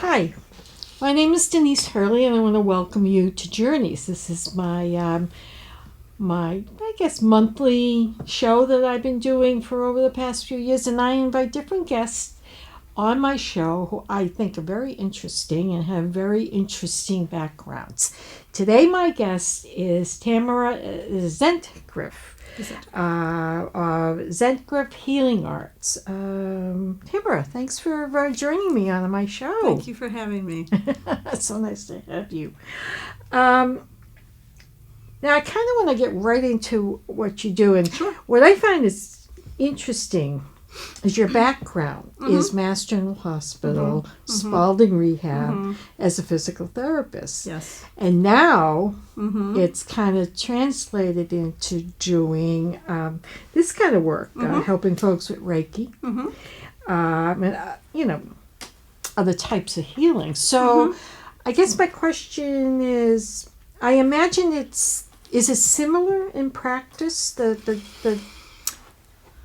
Hi, my name is Denise Hurley, and I want to welcome you to Journeys. This is my monthly show that I've been doing for over the past few years, and I invite different guests on my show who I think are very interesting and have very interesting backgrounds. Today, my guest is Tamara Zentgraf. Zentgraf Healing Arts. Tamara, thanks for joining me on my show. Thank you for having me. It's so nice to have you. Now, I kind of want to get right into what you do. And Sure. What I find is interesting is your background is Mass General Hospital, Spalding Rehab, as a physical therapist. Yes. And now it's kind of translated into doing this kind of work, helping folks with Reiki, and other types of healing. So I guess my question is, I imagine is it similar in practice, the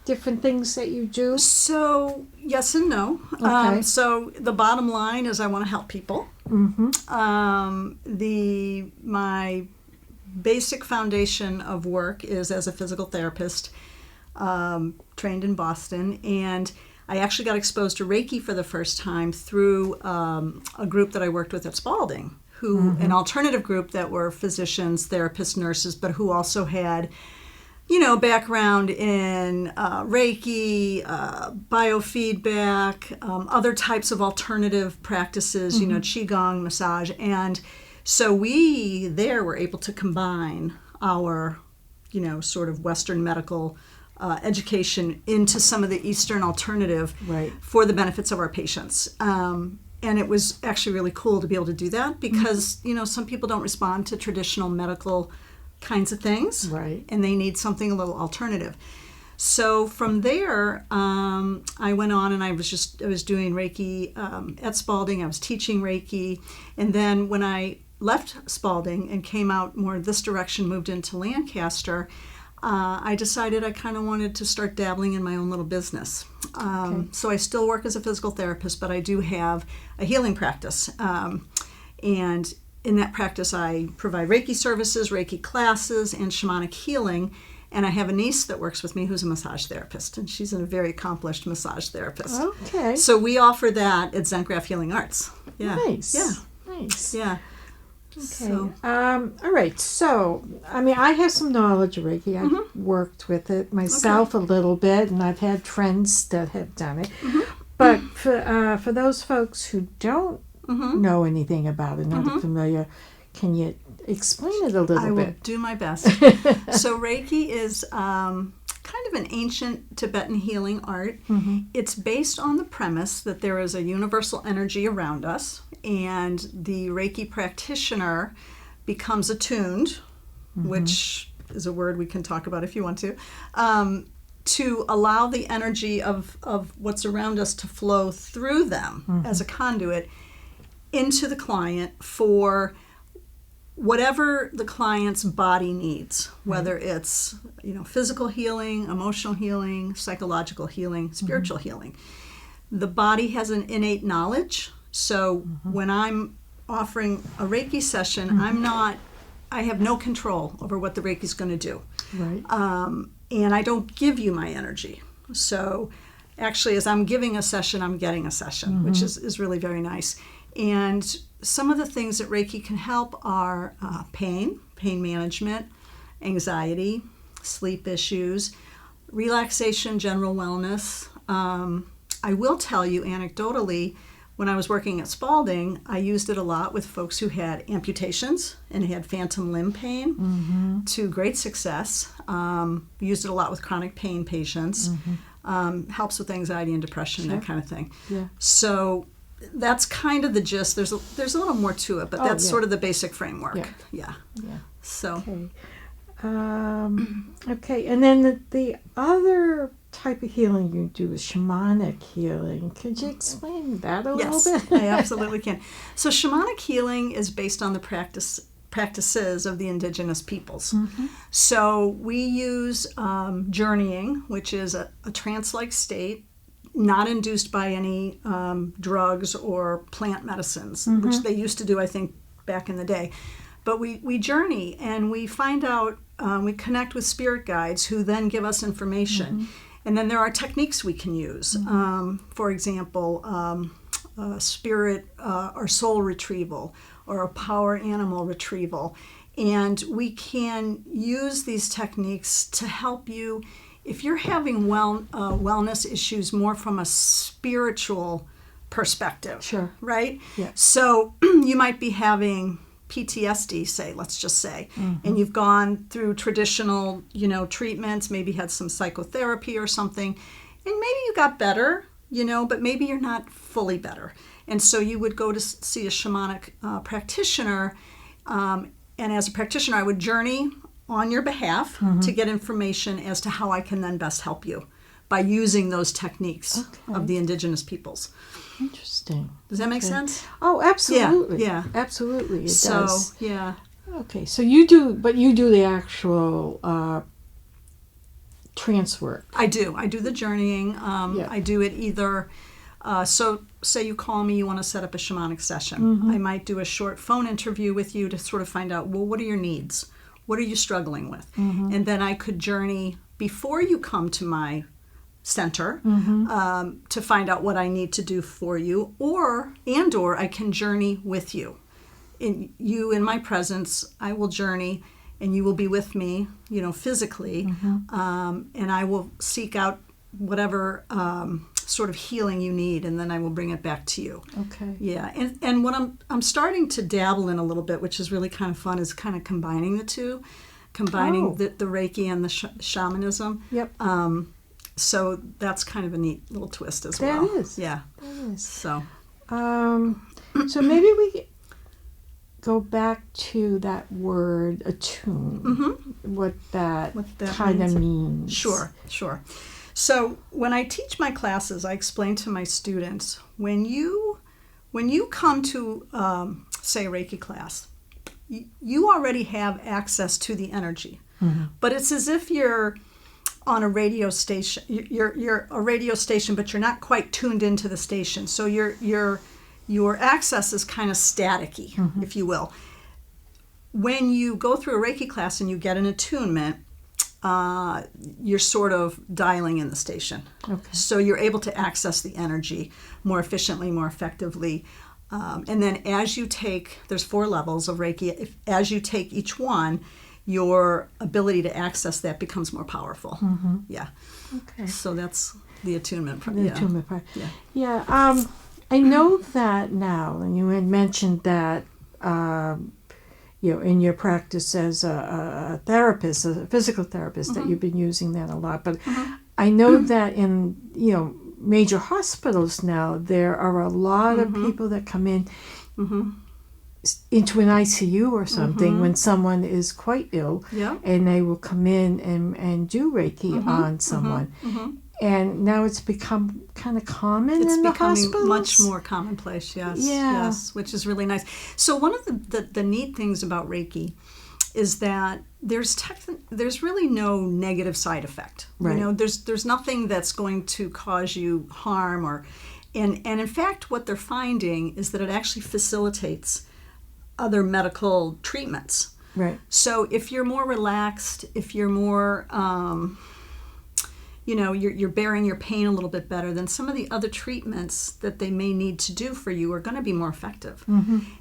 different things that you do? So, yes and no. Okay. So the bottom line is I want to help people. My basic foundation of work is as a physical therapist, trained in Boston, and I actually got exposed to Reiki for the first time through a group that I worked with at Spalding, an alternative group that were physicians, therapists, nurses, but who also had background in Reiki, biofeedback, other types of alternative practices, Qigong, massage. And so we there were able to combine our, sort of Western medical education into some of the Eastern alternative for the benefits of our patients. And it was actually really cool to be able to do that because, some people don't respond to traditional medical kinds of things, and they need something a little alternative. So from there, I went on and I was doing Reiki at Spalding. I was teaching Reiki, and then when I left Spalding and came out more this direction, moved into Lancaster, I decided I kind of wanted to start dabbling in my own little business. So I still work as a physical therapist, but I do have a healing practice, and in that practice, I provide Reiki services, Reiki classes, and shamanic healing. And I have a niece that works with me who's a massage therapist, and she's a very accomplished massage therapist. Okay. So we offer that at Zentgraf Healing Arts. Yeah. Nice. Yeah. Nice. Yeah. Okay. So. All right. So, I have some knowledge of Reiki. I've worked with it myself a little bit, and I've had friends that have done it. But for those folks who don't know anything about it, not familiar, can you explain it a little bit? I will do my best. So Reiki is kind of an ancient Tibetan healing art. It's based on the premise that there is a universal energy around us, and the Reiki practitioner becomes attuned, which is a word we can talk about if you want to allow the energy of what's around us to flow through them as a conduit into the client for whatever the client's body needs, whether it's physical healing, emotional healing, psychological healing, spiritual healing. The body has an innate knowledge, so when I'm offering a Reiki session, I have no control over what the Reiki's going to do. And I don't give you my energy. So actually, as I'm giving a session, I'm getting a session, which is really very nice. And some of the things that Reiki can help are pain management, anxiety, sleep issues, relaxation, general wellness. I will tell you anecdotally, when I was working at Spalding, I used it a lot with folks who had amputations and had phantom limb pain to great success. Used it a lot with chronic pain patients. Helps with anxiety and depression, that kind of thing. Yeah. So that's kind of the gist. There's a little more to it, but that's sort of the basic framework. Yeah. So. Okay, and then the other type of healing you do is shamanic healing. Could you explain that a little bit? Yes, I absolutely can. So shamanic healing is based on the practices of the indigenous peoples. So we use journeying, which is a trance-like state not induced by any drugs or plant medicines, which they used to do, I think, back in the day. But we journey and we find out, we connect with spirit guides who then give us information. And then there are techniques we can use. For example, spirit or soul retrieval or a power animal retrieval. And we can use these techniques to help you if you're having wellness issues more from a spiritual perspective. Sure. Right? Yeah. So you might be having PTSD, say, let's just say, and you've gone through traditional, treatments, maybe had some psychotherapy or something, and maybe you got better, but maybe you're not fully better. And so you would go to see a shamanic practitioner, and as a practitioner, I would journey on your behalf to get information as to how I can then best help you by using those techniques of the indigenous peoples. Interesting. Does that make sense? Oh, absolutely. Yeah. Absolutely. It So, does. yeah. Okay. So you do the actual trance work. I do the journeying. I do it either, so say you call me, you want to set up a shamanic session. I might do a short phone interview with you to sort of find out, well, what are your needs? What are you struggling with? And then I could journey before you come to my center to find out what I need to do for you, or I can journey with you. In my presence, I will journey, and you will be with me, physically, and I will seek out whatever sort of healing you need, and then I will bring it back to you. Okay. Yeah, and what I'm starting to dabble in a little bit, which is really kind of fun, is kind of combining the two, the Reiki and the shamanism. Yep. So that's kind of a neat little twist as well. That is. Yeah. That is. So. So maybe we go back to that word attune. What that kind of means. Sure. So when I teach my classes, I explain to my students, when you come to, say, a Reiki class, you already have access to the energy. But it's as if you're on a radio station. You're a radio station, but you're not quite tuned into the station. So your access is kind of staticky, if you will. When you go through a Reiki class and you get an attunement, you're sort of dialing in the station. Okay. So you're able to access the energy more efficiently, more effectively. And then as you take, there's 4 levels of Reiki. As you take each one, your ability to access that becomes more powerful. Yeah. Okay. So that's the attunement part. Attunement part. Yeah. Yeah. I know that now, and you had mentioned that, in your practice as a therapist, a physical therapist, that you've been using that a lot. But I know that in, major hospitals now, there are a lot of people that come in into an ICU or something when someone is quite ill, and they will come in and do Reiki on someone. And now it's become kind of common in the hospitals. It's becoming much more commonplace, yes, which is really nice. So one of the neat things about Reiki is that there's really no negative side effect. Right. There's nothing that's going to cause you harm, and in fact, what they're finding is that it actually facilitates other medical treatments. Right. So if you're more relaxed, if you're more you're bearing your pain a little bit better, then some of the other treatments that they may need to do for you are going to be more effective.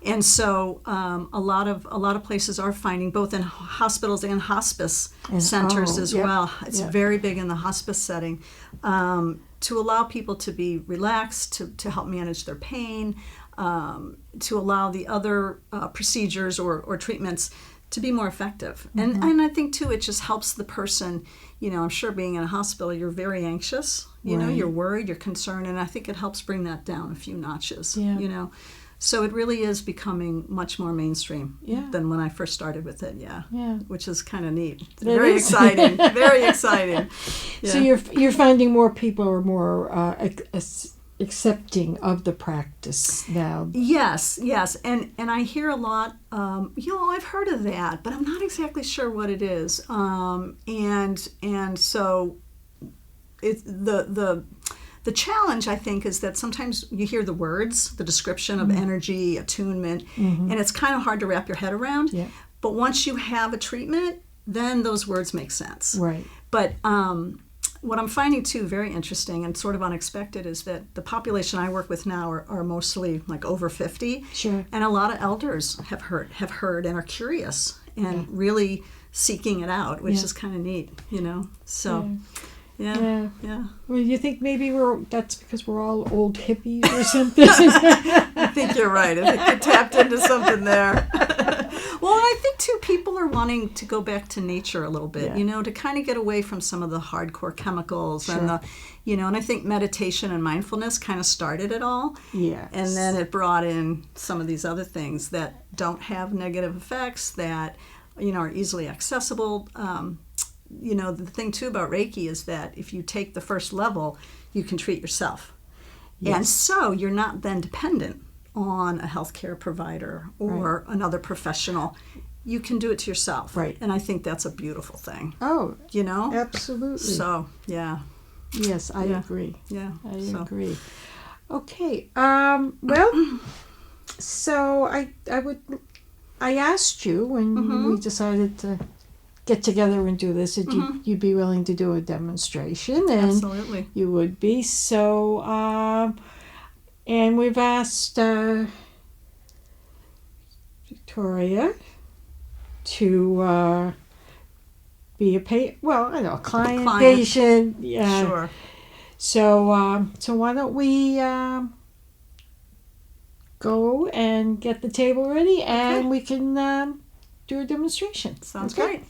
And so a lot of places are finding, both in hospitals and hospice centers as well. It's very big in the hospice setting, to allow people to be relaxed, to help manage their pain, to allow the other procedures or treatments to be more effective. And I think, too, it just helps the person. I'm sure being in a hospital, you're very anxious. You're worried, you're concerned, and I think it helps bring that down a few notches. So it really is becoming much more mainstream than when I first started with it. Which is kind of neat. Very exciting. Very exciting. Yeah. So you're finding more people are more accepting of the practice now. Yes, and I hear a lot. I've heard of that, but I'm not exactly sure what it is. And so it's the The challenge, I think, is that sometimes you hear the words, the description of energy, attunement, and it's kind of hard to wrap your head around. Yeah. But once you have a treatment, then those words make sense. Right. But what I'm finding, too, very interesting and sort of unexpected is that the population I work with now are mostly like over 50. Sure. And a lot of elders have heard and are curious and really seeking it out, which is kind of neat, So, yeah. Well, you think maybe that's because we're all old hippies or something? I think you're right. I think you tapped into something there. Well, and I think, too, people are wanting to go back to nature a little bit, to kind of get away from some of the hardcore chemicals and and I think meditation and mindfulness kind of started it all. Yes. And then it brought in some of these other things that don't have negative effects, that, are easily accessible. The thing, too, about Reiki is that if you take the first level, you can treat yourself. Yes. And so you're not then dependent on a healthcare provider or another professional. You can do it to yourself. Right. And I think that's a beautiful thing. Oh, absolutely. So, yeah. Yes, I agree. Yeah. I agree. Okay. Well, so I asked you when we decided to get together and do this, that you'd be willing to do a demonstration, and absolutely, you would be. So, and we've asked Victoria to be a client, patient. Yeah. Sure. So, why don't we go and get the table ready, and we can do a demonstration. Sounds great.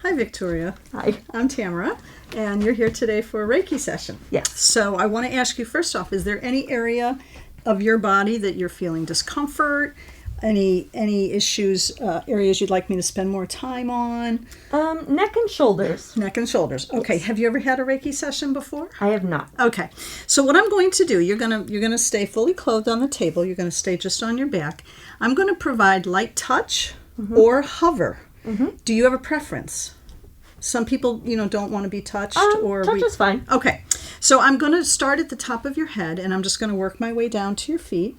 Hi, Victoria. Hi. I'm Tamara, and you're here today for a Reiki session. Yes. So I want to ask you, first off, is there any area of your body that you're feeling discomfort? Any issues, areas you'd like me to spend more time on? Neck and shoulders. Neck and shoulders. Okay. Yes. Have you ever had a Reiki session before? I have not. Okay. So what I'm going to do, you're gonna stay fully clothed on the table. You're gonna stay just on your back. I'm going to provide light touch or hover. Do you have a preference? Some people, don't want to be touched. Touch is fine. Okay. So I'm going to start at the top of your head, and I'm just going to work my way down to your feet.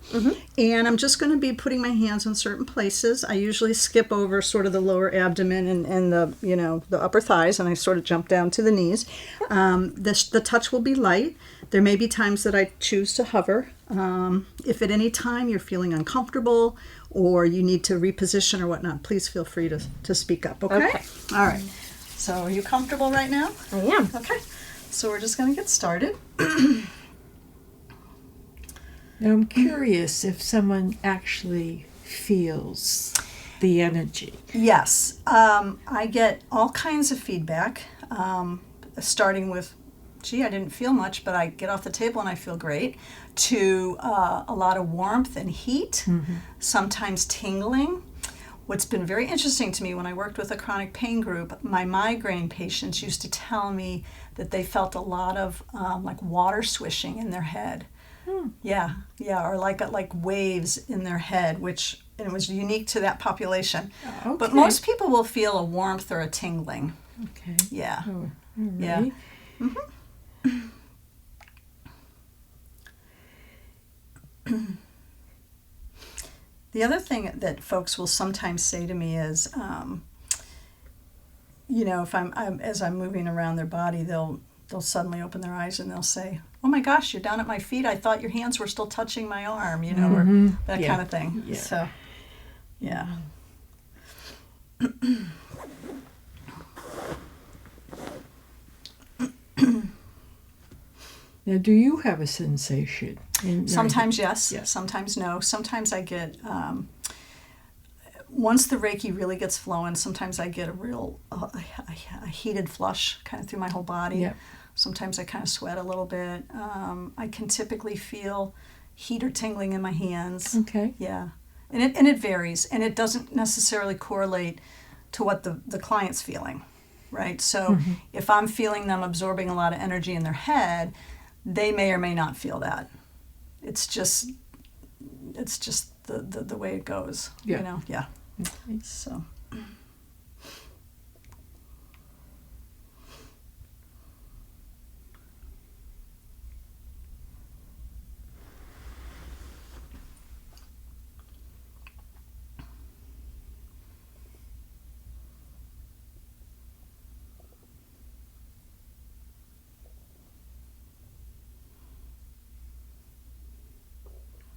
And I'm just going to be putting my hands in certain places. I usually skip over sort of the lower abdomen and the upper thighs, and I sort of jump down to the knees. The touch will be light. There may be times that I choose to hover. If at any time you're feeling uncomfortable or you need to reposition or whatnot, please feel free to speak up, okay? All right. So are you comfortable right now? I am. Okay. So we're just going to get started. Now I'm curious if someone actually feels the energy. Yes. I get all kinds of feedback, starting with, I didn't feel much, but I get off the table and I feel great, to a lot of warmth and heat, sometimes tingling. What's been very interesting to me, when I worked with a chronic pain group, my migraine patients used to tell me that they felt a lot of like water swishing in their head. Yeah, or like waves in their head, and it was unique to that population. Okay. But most people will feel a warmth or a tingling. Okay. Yeah. Oh, all right. Yeah. The other thing that folks will sometimes say to me is, if as I'm moving around their body, they'll suddenly open their eyes and they'll say, "Oh my gosh, you're down at my feet. I thought your hands were still touching my arm," or that kind of thing. Yeah. So, yeah. Now, do you have a sensation? Sometimes yes, sometimes no. Sometimes I get, once the Reiki really gets flowing, sometimes I get a real a heated flush kind of through my whole body. Yep. Sometimes I kind of sweat a little bit. I can typically feel heat or tingling in my hands. Okay. Yeah. And it varies, and it doesn't necessarily correlate to what the client's feeling, right? So if I'm feeling them absorbing a lot of energy in their head, they may or may not feel that. It's just the way it goes. Yeah. Yeah. Okay. So.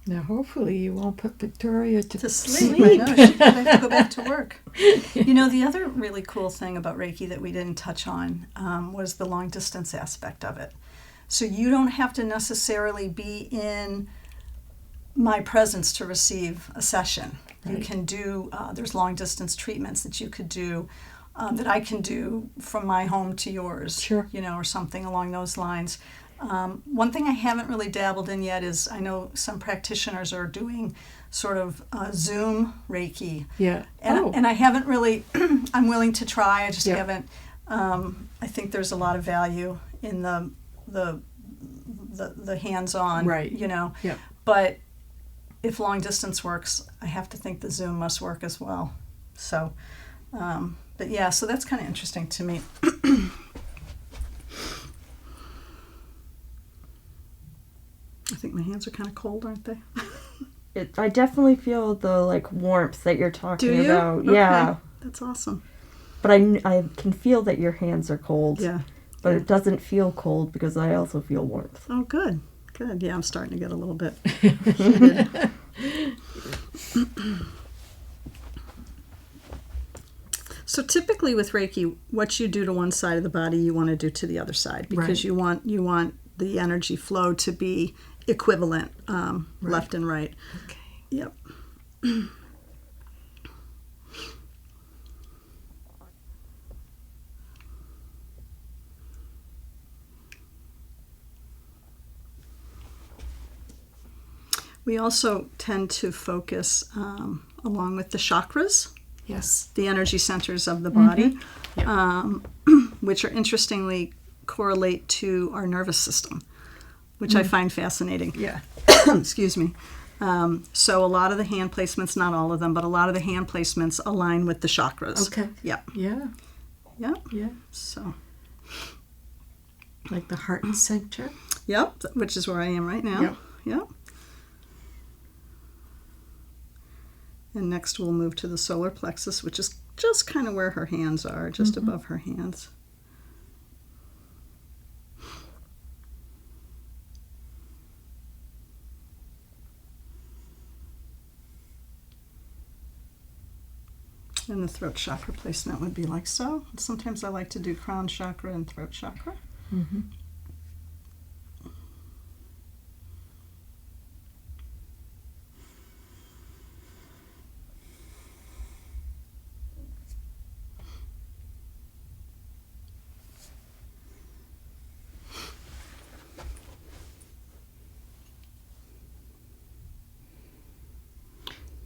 Now, hopefully, you won't put Victoria to sleep. I know, she's going to have to go back to work. The other really cool thing about Reiki that we didn't touch on was the long distance aspect of it. So you don't have to necessarily be in my presence to receive a session. Right. You can do, there's long distance treatments that you could do, that I can do from my home to yours, sure. Or something along those lines. One thing I haven't really dabbled in yet is I know some practitioners are doing sort of Zoom Reiki. Yeah. And I haven't really, I'm willing to try, I just haven't. I think there's a lot of value in the hands-on, right. Yep. But if long distance works, I have to think the Zoom must work as well. So, but yeah, so that's kind of interesting to me. I think my hands are kind of cold, aren't they? I definitely feel the warmth that you're talking about. Okay. Yeah, that's awesome. But I can feel that your hands are cold. Yeah. But it doesn't feel cold because I also feel warmth. Oh, good. Good. Yeah, I'm starting to get a little bit heated. So typically with Reiki, what you do to one side of the body, you want to do to the other side because you want the energy flow to be equivalent, left and right. Okay. Yep. We also tend to focus along with the chakras. Yes. The energy centers of the body, mm-hmm. Which are interestingly correlate to our nervous system, which I find fascinating. Yeah. Excuse me. So a lot of the hand placements, not all of them, but a lot of the hand placements align with the chakras. Okay. Yep. Yeah. Yep. Yeah. So. Like the heart center. Yep. Which is where I am right now. Yep. Yep. And next we'll move to the solar plexus, which is just kind of where her hands are, just mm-hmm. above her hands. And the throat chakra placement would be like so. Sometimes I like to do crown chakra and throat chakra. Mm-hmm.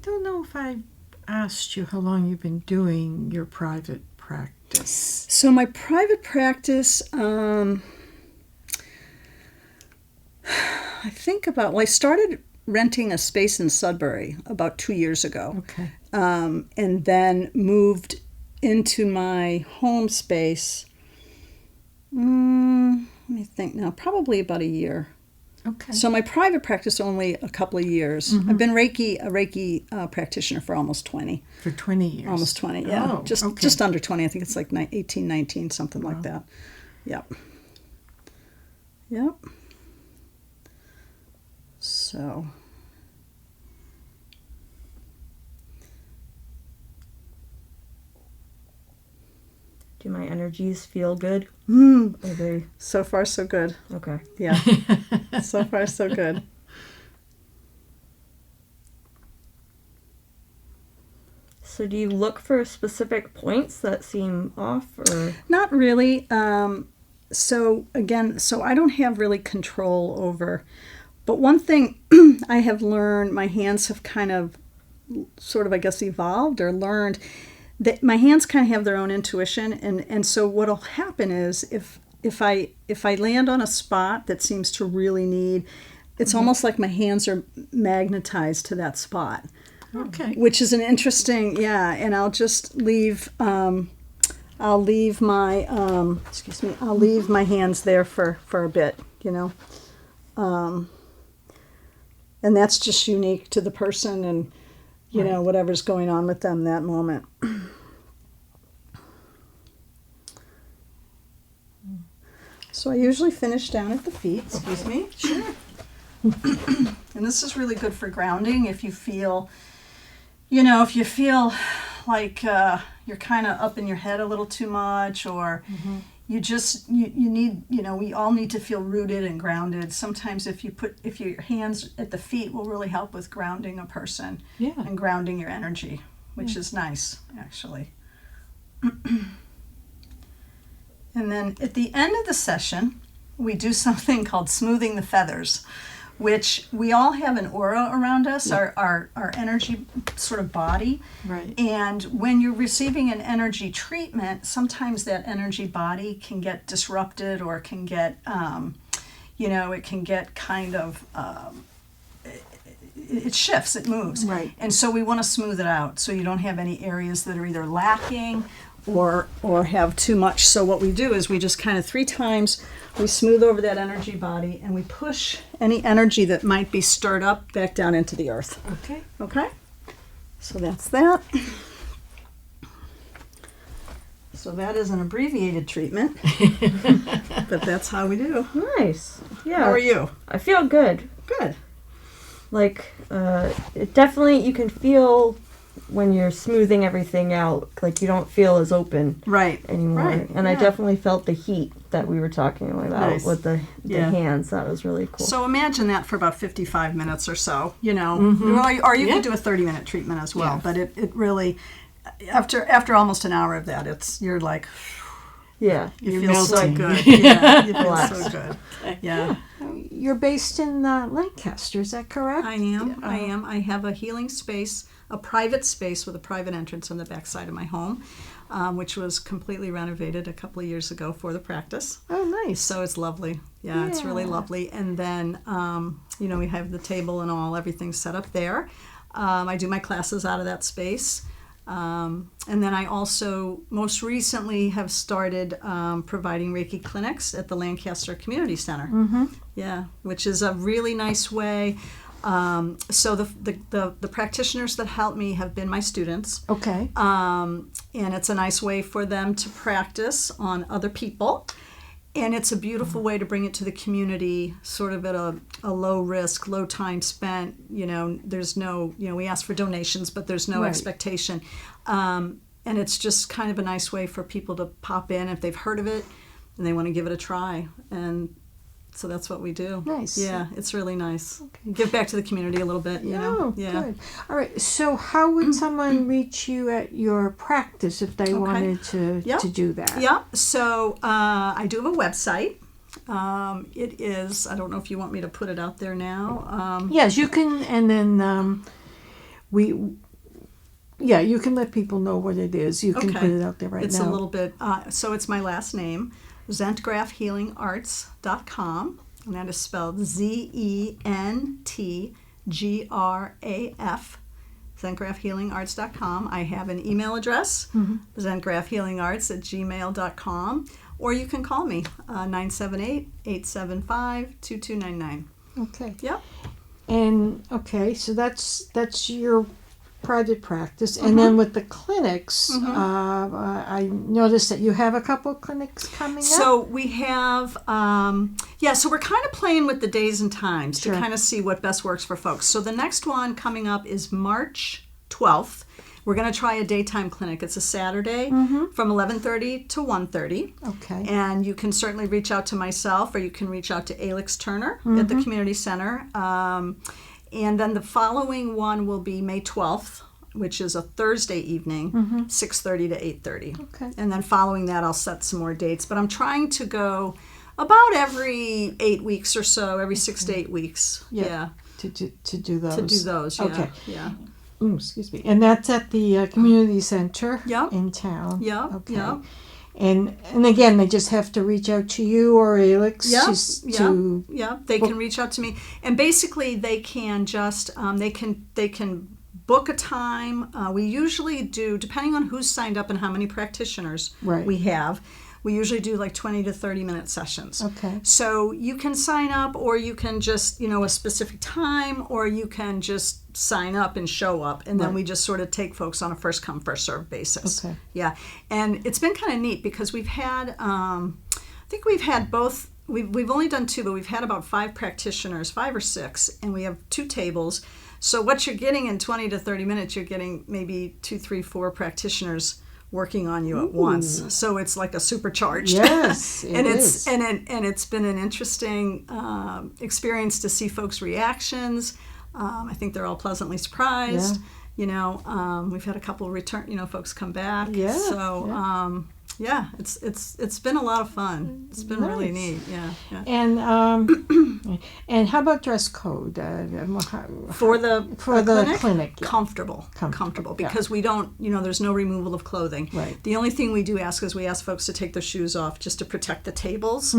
I don't know if I asked you how long you've been doing your private practice. So my private practice, I think I started renting a space in Sudbury about 2 years ago. Okay. And then moved into my home space, let me think now, probably about a year. Okay. So my private practice only a couple of years. Mm-hmm. I've been a Reiki practitioner for almost 20. For 20 years. Almost 20, yeah. Oh, just under 20. I think it's like 18, 19, something like that. Yep. Yep. So. Do my energies feel good? Are they... So far, so good. Okay. Yeah. So far, so good. So do you look for specific points that seem off, or? Not really. So I don't have really control over. But one thing I have learned, my hands have kind of sort of, I guess, evolved or learned that my hands kind of have their own intuition, and so what'll happen is if I land on a spot that seems to really need, it's mm-hmm. almost like my hands are magnetized to that spot. Okay. Which is an interesting, and I'll just leave my hands there for a bit, and that's just unique to the person and whatever's going on with them that moment. So I usually finish down at the feet. Excuse me. Sure. And this is really good for grounding if you feel, if you feel like you're kind of up in your head a little too much, or you just, you need, we all need to feel rooted and grounded. Sometimes if your hands at the feet will really help with grounding a person and grounding your energy, which is nice, actually. And then at the end of the session, we do something called smoothing the feathers, which we all have an aura around us, our energy sort of body. Right. And when you're receiving an energy treatment, sometimes that energy body can get disrupted, or can get, it can get kind of, it shifts, it moves. Right. And so we want to smooth it out so you don't have any areas that are either lacking or have too much. So what we do is we just kind of 3 times, we smooth over that energy body, and we push any energy that might be stirred up back down into the earth. Okay. Okay? So that's that. So that is an abbreviated treatment, but that's how we do. Nice. Yeah. How are you? I feel good. Good. Like, it definitely, you can feel when you're smoothing everything out, like you don't feel as open anymore. Right. And I definitely felt the heat that we were talking about with the hands. That was really cool. So imagine that for about 55 minutes or so, or you could do a 30-minute treatment as well. But it really, after almost an hour of that, you're like, you feel so melting. good. Yeah, you feel so good. Yeah. You're based in Lancaster, is that correct? I am. I have a healing space, a private space with a private entrance on the back side of my home, which was completely renovated a couple of years ago for the practice. Oh, nice. So it's lovely. Yeah, it's really lovely. And then, we have the table and everything set up there. I do my classes out of that space. And then I also most recently have started providing Reiki clinics at the Lancaster Community Center. Yeah, which is a really nice way. So the practitioners that help me have been my students. Okay. And it's a nice way for them to practice on other people. And it's a beautiful way to bring it to the community, sort of at a low risk, low time spent. There's no, we ask for donations, but there's no expectation. And it's just kind of a nice way for people to pop in if they've heard of it and they want to give it a try. And so that's what we do. Nice. Yeah, it's really nice. Okay. Give back to the community a little bit, Yeah. Good. All right. So how would someone reach you at your practice if they wanted to do that? Yeah. So I do have a website. It is, I don't know if you want me to put it out there now. Yes, you can. And then you can let people know what it is. You can put it out there right now. It's a little bit, so it's my last name, ZentgrafHealingArts.com, and that is spelled ZENTGRAF, ZentgrafHealingArts.com. I have an email address, ZentgrafHealingArts@gmail.com, or you can call me, 978-875-2299. Okay. Yep. And so that's your private practice, and then with the clinics, I noticed that you have a couple of clinics coming up. So we have, so we're kind of playing with the days and times to kind of see what best works for folks. So the next one coming up is March 12th. We're going to try a daytime clinic. It's a Saturday from 11:30 to 1:30. Okay. And you can certainly reach out to myself, or you can reach out to Alex Turner at the community center. And then the following one will be May 12th, which is a Thursday evening, 6:30 to 8:30. Okay. And then following that, I'll set some more dates. But I'm trying to go about every 8 weeks or so, every 6 to 8 weeks. Yeah. To do those. To do those, yeah. Okay. Yeah. Excuse me. And that's at the community center in town. Yeah. Okay. Yeah. And again, they just have to reach out to you or Alex. They can reach out to me, and basically they can just they can book a time. We usually do, depending on who's signed up and how many practitioners we have. We usually do like 20 to 30 minute sessions. Okay. So you can sign up, or you can just, a specific time, or you can just sign up and show up. And then we just sort of take folks on a first come, first served basis. Okay. Yeah. And it's been kind of neat because we've had, I think we've had both we've only done 2, but we've had about 5 practitioners, 5 or 6, and we have 2 tables. So what you're getting in 20 to 30 minutes, you're getting maybe 2, 3, 4 practitioners working on you at once. So it's like a supercharged. Yes, and it's been an interesting experience to see folks' reactions. I think they're all pleasantly surprised. Yeah. We've had a couple return, folks come back. Yeah. So it's been a lot of fun. It's been really neat. Yeah. And and how about dress code For the clinic? Yeah. Comfortable because we don't, there's no removal of clothing. Right. The only thing we do ask is we ask folks to take their shoes off just to protect the tables.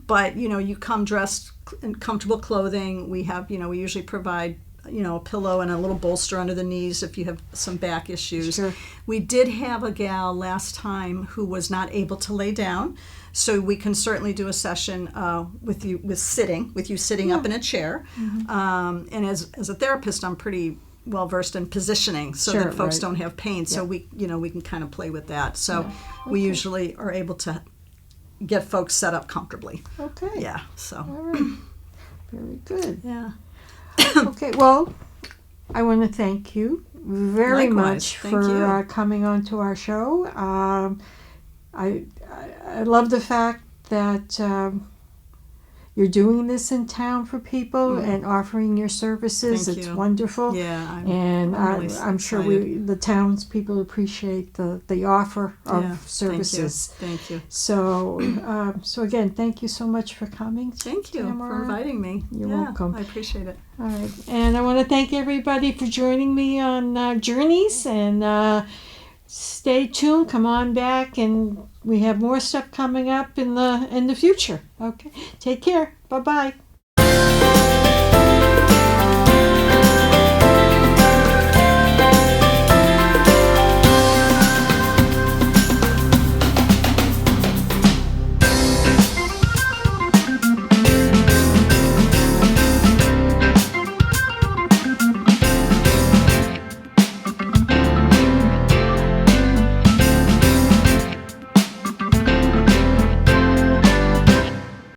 But you come dressed in comfortable clothing. We have, we usually provide a pillow and a little bolster under the knees if you have some back issues. Sure. We did have a gal last time who was not able to lay down, so we can certainly do a session with you sitting up in a chair. And as a therapist, I'm pretty well versed in positioning so that folks don't have pain. So we can kind of play with that. So we usually are able to get folks set up comfortably. Okay. Yeah. So. All right. Very good. Yeah. Okay, well, I want to thank you very much for coming on to our show. I love the fact that you're doing this in town for people and offering your services. Thank it's you. wonderful. Yeah, I'm sure the townspeople appreciate the offer of services. Thank you. So again, thank you so much for coming. Thank you Tamara. for inviting me. You're welcome. I appreciate it. All right, and I want to thank everybody for joining me on Journeys, and stay tuned. Come on back, and we have more stuff coming up in the future. Okay, take care. Bye-bye.